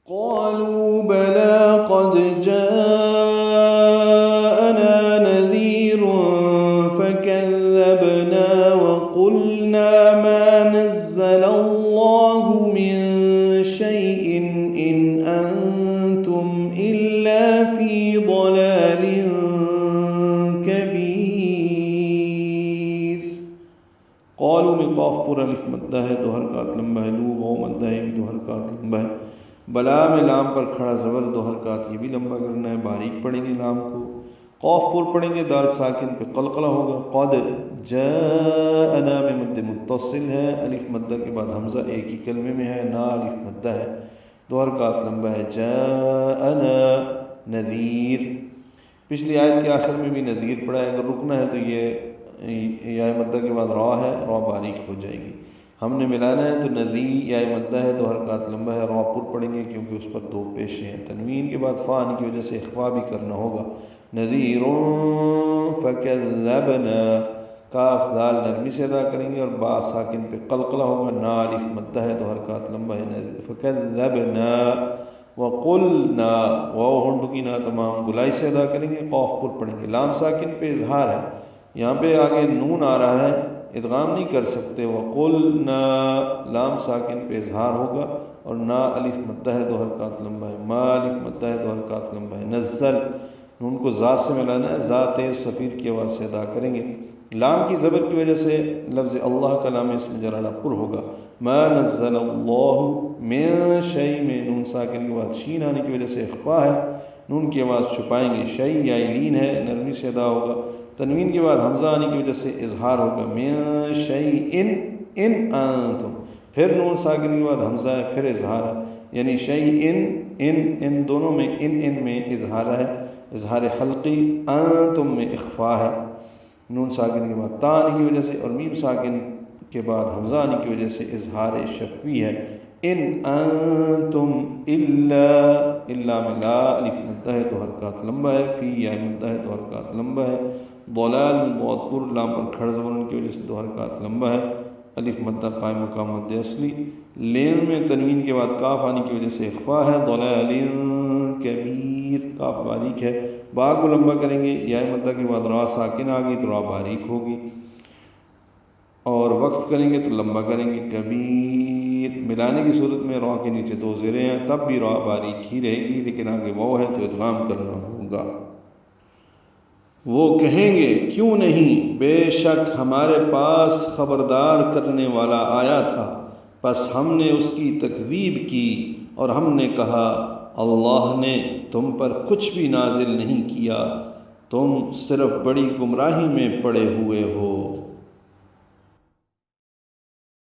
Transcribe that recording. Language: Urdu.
قالوا بلى قد جاءنا نذير فكذبنا وقلنا ما نزل الله من شيء إن أنتم إلا في ضلال كبير. قالوا میں قاف پورا الف مدہ ہے، دو حرکات لمبا ہے، لو واو مدہ ہے، بھی دو حرکات لمبا ہے. بلا میں لام پر کھڑا زبر، دو حرکات یہ بھی لمبا کرنا ہے، باریک پڑھیں گے لام کو. قاف پر پڑھیں گے، دال ساکن پہ قلقلہ ہوگا. قد جاءنا میں مد متصل ہے، الف مدہ کے بعد حمزہ ایک ہی کلمے میں ہے، نا الف مدہ ہے، دو حرکات لمبا ہے. جاءنا نذیر. پچھلی آیت کے آخر میں بھی نذیر پڑھا ہے، اگر رکنا ہے تو یہ یا مدہ کے بعد را ہے، را باریک ہو جائے گی. ہم نے ملانا ہے تو نذی یا مدہ ہے، دو حرکات لمبا ہے، را پر پڑھیں گے کیونکہ اس پر دو پیشے ہیں. تنوین کے بعد فا آنے کی وجہ سے اخفا بھی کرنا ہوگا. نذیر فکذبنا، کاف دال نرمی سے ادا کریں گے اور با ساکن پہ قلقلہ ہوگا. نا الف مدہ ہے، دو حرکات لمبا ہے. فکذبنا وقلنا، واو ہونڈ کی نا تمام گلائی سے ادا کریں گے، قاف پر پڑھیں گے. لام ساکن پہ اظہار ہے، یہاں پہ آگے نون آ رہا ہے، ادغام نہیں کر سکتے. وقلنا لام ساکن پہ اظہار ہوگا اور نا الف مدہ ہے، دو حرکات لمبا ہے. ما الف مدہ ہے، دو حرکات لمبا ہے. نزل نون کو ذات سے ملانا ہے، ذات صفیر کی آواز سے ادا کریں گے. لام کی زبر کی وجہ سے لفظ اللہ کا لام اسم جلالہ پر ہوگا. ما نزل اللہ من شیء میں نون ساکن کے بعد شین آنے کی وجہ سے اخفا ہے، نون کی آواز چھپائیں گے. شیء یا لین ہے، نرمی سے ادا ہوگا. تنوین کے بعد حمزہ آنے کی وجہ سے اظہار ہوگا. من شیء ان انتم، پھر نون ساکن کے بعد حمزہ ہے، پھر اظہار ہے، یعنی شیء ان دونوں میں ان میں اظہار ہے، اظہار حلقی. انتم میں اخفا ہے، نون ساکن کے بعد تا آنے کی وجہ سے اور میم ساکن کے بعد حمزہ آنے کی وجہ سے اظہار شفوی ہے. ان انتم الا میں لا الف مدہ ہے، دو حرکات لمبا ہے. فی یا مدہ ہے، دو حرکات لمبا ہے. ضلال ضاد پر لام پر کھڑ زبر کی وجہ سے دو حرکات لمبا ہے، الف مدہ قائم مقام مد اصلی. لین میں تنوین کے بعد کاف آنے کی وجہ سے اخفا ہے. ضلال کبیر، کاف باریک ہے، با کو لمبا کریں گے. یا مدہ کے بعد را ساکن آ گئی تو را باریک ہوگی، اور وقف کریں گے تو لمبا کریں گے. کبیر ملانے کی صورت میں را کے نیچے دو زیریں ہیں، تب بھی را باریک ہی رہے گی، لیکن آگے واو ہے تو ادغام کرنا ہوگا. وہ کہیں گے کیوں نہیں، بے شک ہمارے پاس خبردار کرنے والا آیا تھا، پس ہم نے اس کی تکذیب کی اور ہم نے کہا اللہ نے تم پر کچھ بھی نازل نہیں کیا، تم صرف بڑی گمراہی میں پڑے ہوئے ہو.